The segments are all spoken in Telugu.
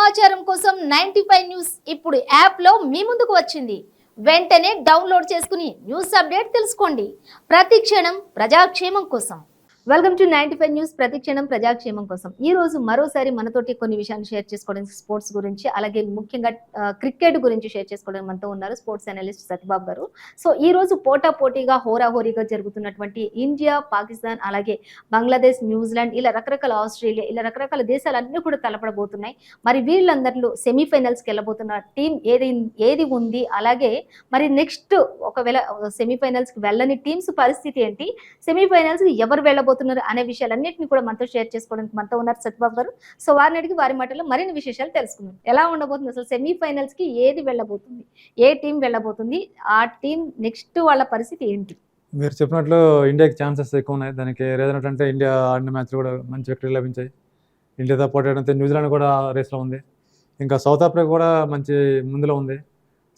సమాచారం కోసం 95 న్యూస్ ఇప్పుడు యాప్లో మీ ముందుకు వచ్చింది. వెంటనే డౌన్లోడ్ చేసుకుని న్యూస్ అప్డేట్ తెలుసుకోండి. ప్రతి క్షణం ప్రజాక్షేమం కోసం. వెల్కమ్ టు 95 న్యూస్, ప్రతి క్షణం ప్రజాక్షేమం కోసం. ఈ రోజు మరోసారి మనతోటి కొన్ని విషయాలు షేర్ చేసుకోవడానికి స్పోర్ట్స్ గురించి, అలాగే ముఖ్యంగా క్రికెట్ గురించి షేర్ చేసుకోవడానికి మనతో ఉన్నారు స్పోర్ట్స్ అనలిస్ట్ సత్యబాబు గారు. సో ఈ రోజు పోటాపోటీగా హోరాహోరీగా జరుగుతున్నటువంటి ఇండియా, పాకిస్తాన్, అలాగే బంగ్లాదేశ్, న్యూజిలాండ్, ఇలా రకరకాల ఆస్ట్రేలియా, ఇలా రకరకాల దేశాలన్నీ కూడా తలపడబోతున్నాయి. మరి వీళ్ళందరిలో సెమీఫైనల్స్కి వెళ్ళబోతున్న టీం ఏది ఉంది, అలాగే మరి నెక్స్ట్ ఒకవేళ సెమీఫైనల్స్కి వెళ్ళని టీమ్స్ పరిస్థితి ఏంటి, సెమీఫైనల్స్కి ఎవరు వెళ్ళబోతున్నారు అనే విషయాలన్నింటినీ కూడా మనతో షేర్ చేసుకోవడానికి మనతో ఉన్నారు సత్యబాబు గారు. సో వారిని అడిగి వారి మాటల్లో మరిన్ని విశేషాలు తెలుసుకుందాం. ఎలా ఉండబోతుంది, అసలు సెమీఫైనల్స్ కి ఏది వెళ్ళబోతుంది, ఏ టీం వెళ్ళబోతుంది, ఆ టీం నెక్స్ట్ వాళ్ళ పరిస్థితి ఏంటి? మీరు చెప్పినట్లు ఇండియాకి ఛాన్సెస్ ఎక్కువ ఉన్నాయి. దానికి రీజన్ ఏంటంటే ఇండియా ఆడిన మ్యాచ్ కూడా మంచి విక్టరీ లభించాయి. ఇండియాతో పాటు ఏంటంటే న్యూజిలాండ్ కూడా రేస్లో ఉంది. ఇంకా సౌత్ ఆఫ్రికా కూడా మంచి ముందులో ఉంది.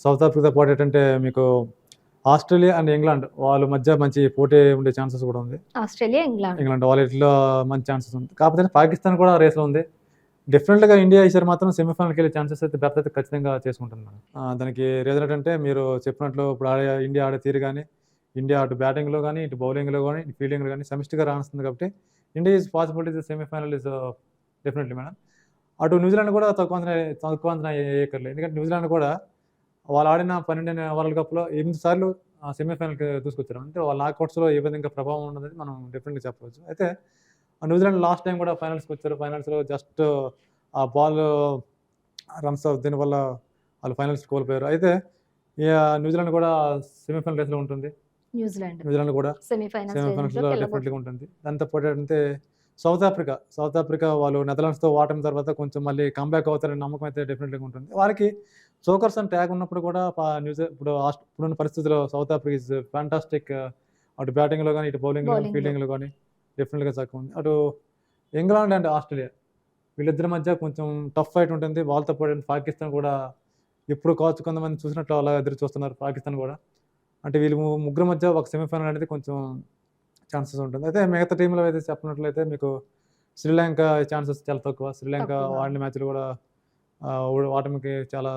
సౌత్ ఆఫ్రికాతో పాటు ఏంటంటే మీకు ఆస్ట్రేలియా అండ్ ఇంగ్లాండ్ వాళ్ళ మధ్య మంచి పోటీ ఉండే ఛాన్సెస్ కూడా ఉంది. ఆస్ట్రేలియా, ఇంగ్లాండ్ వాళ్ళ ఇట్లా మంచి ఛాన్సెస్ ఉంది. కాకపోతే పాకిస్తాన్ కూడా రేస్లో ఉంది. డెఫినెట్గా ఇండియా ఈసారి మాత్రం సెమీఫైనల్కి వెళ్ళే ఛాన్సెస్ అయితే బెర్త్ అయితే ఖచ్చితంగా చేసుకుంటుంది మేడం. దానికి రీజన్ ఏంటంటే మీరు చెప్పినట్లు ఇప్పుడు ఇండియా ఆడే తీరు కానీ, ఇండియా అటు బ్యాటింగ్లో కానీ, ఇటు బౌలింగ్లో కానీ, ఇటు ఫీల్డింగ్లో కానీ సమిష్టిగా రాణిస్తుంది. కాబట్టి India is possibility semi-final is definitely madam. అటు న్యూజిలాండ్ కూడా తక్కువ అంచనా వేయక్కర్లేదు. ఎందుకంటే న్యూజిలాండ్ కూడా వాళ్ళు ఆడిన 12 వరల్డ్ కప్లో 8 సార్లు సెమీఫైనల్కి తీసుకొచ్చారు. అంటే వాళ్ళ నాకౌట్స్లో ఏ విధంగా ప్రభావం ఉన్నది మనం డెఫినెట్గా చెప్పవచ్చు. అయితే న్యూజిలాండ్ లాస్ట్ టైం కూడా ఫైనల్స్కి వచ్చారు. ఫైనల్స్లో జస్ట్ ఆ బాల్ రన్స్ దీనివల్ల వాళ్ళు ఫైనల్స్ కోల్పోయారు. అయితే న్యూజిలాండ్ కూడా సెమీఫైనల్ రేస్లో ఉంటుంది. న్యూజిలాండ్ కూడా సెమీఫైనల్స్లో డెఫినెట్గా ఉంటుంది. దాంతో పాటు అంటే సౌత్ ఆఫ్రికా వాళ్ళు నెదర్లాండ్స్తో ఓటమి తర్వాత కొంచెం మళ్ళీ కంబ్యాక్ అవుతారనే నమ్మకం అయితే డెఫినెట్గా ఉంటుంది. వారికి చోకర్స్ అని ట్యాగ్ ఉన్నప్పుడు కూడా ఇప్పుడున్న పరిస్థితుల్లో సౌత్ ఆఫ్రికా ఇస్ ఫ్యాంటాస్టిక్. అటు బ్యాటింగ్లో కానీ, ఇటు బౌలింగ్లో కానీ, ఫీల్డింగ్లో కానీ డెఫినెట్గా చక్కగా ఉంది. అటు ఇంగ్లాండ్ అండ్ ఆస్ట్రేలియా వీళ్ళిద్దరి మధ్య కొంచెం టఫ్ ఫైట్ ఉంటుంది. వాళ్ళతో పాటు పాకిస్తాన్ కూడా ఇప్పుడు కావచ్చు కొంతమంది చూసినట్లు అలా ఎదురు చూస్తున్నారు. పాకిస్తాన్ కూడా అంటే వీళ్ళు ముగ్గురు మధ్య ఒక సెమీఫైనల్ అనేది కొంచెం ఛాన్సెస్ ఉంటుంది. అయితే మిగతా టీంలో అయితే చెప్పినట్లయితే మీకు శ్రీలంక ఛాన్సెస్ చాలా తక్కువ. శ్రీలంక ఆడిన మ్యాచ్లు కూడా ఓటమికి చాలా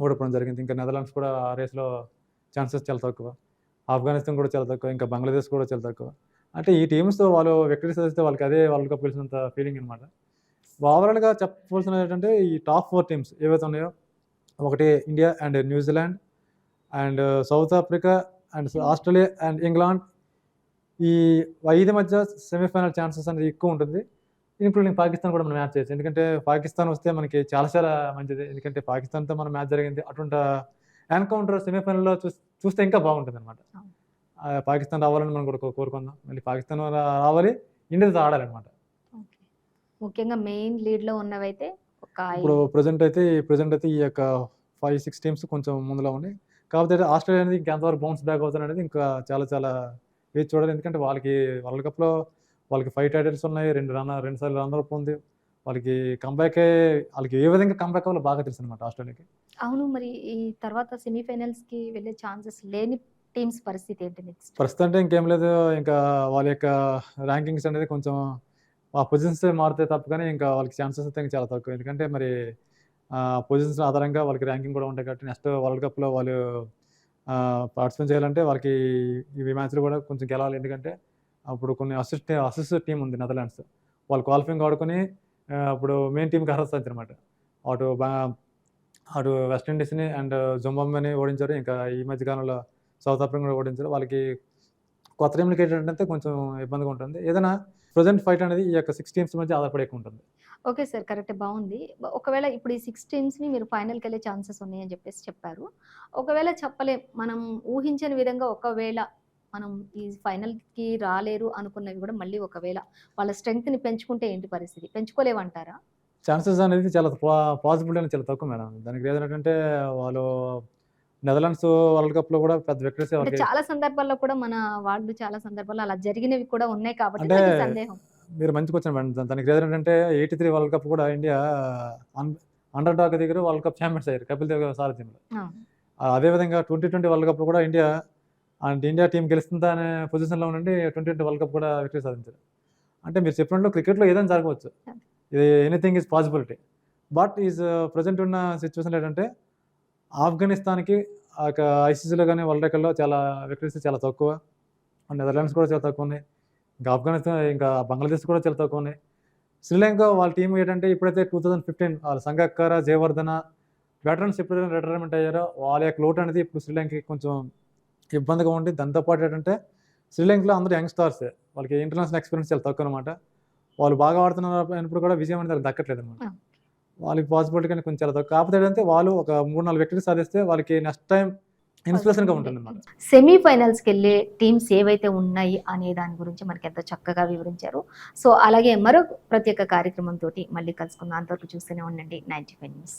ఓడిపోవడం జరిగింది. ఇంకా నెదర్లాండ్స్ కూడా ఆ రేస్లో ఛాన్సెస్ చాలా తక్కువ. ఆఫ్ఘనిస్తాన్ కూడా చాలా తక్కువ. ఇంకా బంగ్లాదేశ్ కూడా చాలా తక్కువ. అంటే ఈ టీమ్స్తో వాళ్ళు విక్టరీస్ వస్తే వాళ్ళకి అదే వరల్డ్ కప్ గెలిచినంత ఫీలింగ్ అనమాట. ఓవరాల్గా చెప్పవలసిన ఏంటంటే ఈ టాప్ 4 టీమ్స్ ఏవైతే ఉన్నాయో, ఒకటి India and New Zealand and south Africa and Australia and England, ఈ 5 మధ్య సెమీఫైనల్ ఛాన్సెస్ అనేది ఎక్కువ ఉంటుంది. ఇంక్లూడింగ్ పాకిస్తాన్ కూడా మనం మ్యాచ్ చేయొచ్చు. ఎందుకంటే పాకిస్తాన్ వస్తే మనకి చాలా మంచిది. ఎందుకంటే పాకిస్తాన్తో మన మ్యాచ్ జరిగింది. అటువంటి ఎన్కౌంటర్ సెమీఫైనల్లో చూస్తే ఇంకా బాగుంటుంది అనమాట. పాకిస్తాన్ రావాలని మనం కూడా కోరుకుందాం. మళ్ళీ పాకిస్తాన్ రావాలి, ఇండియాతో ఆడాలన్నమాట. ముఖ్యంగా మెయిన్ లీడ్లో ఉన్నవైతే ఇప్పుడు ప్రజెంట్ అయితే ఈ యొక్క 5-6 టీమ్స్ కొంచెం ముందులో ఉన్నాయి. కాకపోతే ఆస్ట్రేలియా అనేది ఇంకెంతవరకు బౌన్స్ బ్యాక్ అవుతుంది అనేది ఇంకా చాలా వేచి చూడాలి. ఎందుకంటే వాళ్ళకి వరల్డ్ కప్లో వాళ్ళకి 5 టైటిల్స్ ఉన్నాయి. 2 సార్లు రన్నర్ ఉంది. వాళ్ళకి వాళ్ళకి ఏ విధంగా కంబ్యాక్ అవ్వాలో బాగా తెలుసు అనమాట ఆస్ట్రేలియాకి. అవును, మరి ఈ తర్వాత సెమీఫైనల్స్కి వెళ్ళే ఛాన్సెస్ లేని టీమ్స్ పరిస్థితి ఏంటి నెక్స్ట్? పరిస్థితి అంటే ఇంకేం లేదు. ఇంకా వాళ్ళ యొక్క ర్యాంకింగ్స్ అనేది కొంచెం ఆ పొజిషన్స్ మారితే తప్ప కానీ ఇంకా వాళ్ళకి ఛాన్సెస్ అయితే చాలా తక్కువ. ఎందుకంటే మరి పొజిషన్స్ ఆధారంగా వాళ్ళకి ర్యాంకింగ్ కూడా ఉంటాయి. కాబట్టి నెక్స్ట్ వరల్డ్ కప్లో వాళ్ళు పార్టిసిపేట్ చేయాలంటే వాళ్ళకి ఇవి మ్యాచ్లు కూడా కొంచెం గెలవాలి. ఎందుకంటే అప్పుడు కొన్ని అసిస్ట్ టీం ఉంది నెదర్లాండ్స్. వాళ్ళు క్వాలిఫైయింగ్ ఆడుకొని అప్పుడు మెయిన్ టీంకి అర్హత అనమాట. అటు వెస్టిండీస్ని అండ్ జింబాబ్వేని ఓడించారు. ఇంకా ఈ మధ్య కాలంలో సౌత్ ఆఫ్రికా కూడా ఓడించారు. వాళ్ళకి కొత్త టీంలు కేటాడంటే కొంచెం ఇబ్బందిగా ఉంటుంది. ఏదైనా ప్రజెంట్ ఫైట్ అనేది ఈ యొక్క 6 టీమ్స్ మధ్య ఆధారపడి ఉంటుంది. ఓకే సార్, కరెక్ట్, బాగుంది. ఒకవేళ ఇప్పుడు ఈ 6 టీమ్స్ని మీరు ఫైనల్కి వెళ్ళే ఛాన్సెస్ ఉన్నాయని చెప్పారు. ఒకవేళ మనం ఊహించని విధంగా ఒకవేళ మనం ఈ ఫైనల్కి రాలేరు అనుకున్నవి కూడా మళ్ళీ ఒకవేళ వాళ్ళ స్ట్రెంగ్త్ని పెంచుకుంటే ఏంటి పరిస్థితి? పెంచుకోలేమంటారా? ఛాన్సెస్ అనేది చాలా పాసిబిలిటీ అనేది చాలా తక్కువ మేడం. దానికి రీజన్ ఏంటంటే వాళ్ళు నెదర్లాండ్స్ వరల్డ్ కప్లో కూడా పెద్ద విక్టరీస్ చాలా సందర్భాల్లో కూడా మన వాళ్ళు చాలా సందర్భాల్లో అలా జరిగినవి కూడా ఉన్నాయి కాబట్టి సందేహం. మీరు మంచిగా వచ్చాను మేడం. దానికి రీజన్ ఏంటంటే 83 వరల్డ్ కప్ కూడా ఇండియా అండర్ డాగ్ దగ్గర వరల్డ్ కప్ ఛాంపియన్స్ అయ్యారు కపిల్ దేవ్ సారథ్యంలో. అదేవిధంగా 2020 వరల్డ్ కప్ కూడా ఇండియా టీం గెలుస్తుందా అనే పొజిషన్లో ఉండి 2020 వరల్డ్ కప్ కూడా విక్టరీ సాధించారు. అంటే మీరు చెప్పినట్లు క్రికెట్లో ఏదైనా జరగవచ్చు. ఇది anything is possibility. But present ఉన్న సిచ్యువేషన్ ఏంటంటే ఆఫ్ఘనిస్తాన్కి ఐసీసీలో కానీ వరల్డ్ రికార్డ్లో చాలా విక్టరీస్ చాలా తక్కువ, అండ్ నెదర్లాండ్స్ కూడా చాలా తక్కువ ఉన్నాయి, ఇంకా ఆఫ్ఘనిస్తాన్ ఇంకా బంగ్లాదేశ్ కూడా చాలా తక్కువ ఉన్నాయి. శ్రీలంక వాళ్ళ టీం ఏంటంటే ఇప్పుడైతే 2015 వాళ్ళ సంగక్కర, జయవర్ధన వెటరన్స్ ఎప్పుడైతే రిటైర్మెంట్ అయ్యారో వాళ్ళ యొక్క లోటు అనేది ఇప్పుడు శ్రీలంకకి కొంచెం ఇబ్బందిగా ఉంది. దాంతోపాటు ఏంటంటే శ్రీలంకలో అందరూ యంగ్ స్టార్స్, వాళ్ళకి ఇంటర్నేషనల్ ఎక్స్పీరియన్స్ చాలా తక్కువ అనమాట. వాళ్ళు బాగా ఆడుతున్నారు అయినప్పుడు కూడా విజయం అనేది దక్కట్లేదు అనమాట. వాళ్ళకి పాసిబిలిటీ కానీ కొంచెం చాలా తక్కువ. కాకపోతే ఏంటంటే వాళ్ళు ఒక 3-4 వికెట్లు సాధిస్తే వాళ్ళకి నెక్స్ట్ టైం ఇన్స్పిరేషన్గా ఉంటుంది అనమాట. సెమీఫైనల్స్కి వెళ్ళే టీమ్స్ ఏవైతే ఉన్నాయి అనే దాని గురించి మనకి ఎంతో చక్కగా వివరించారు. సో అలాగే మరో ప్రత్యేక కార్యక్రమంతో మళ్ళీ కలుసుకుందాం. అంతవరకు చూస్తూనే ఉండండి 95 న్యూస్.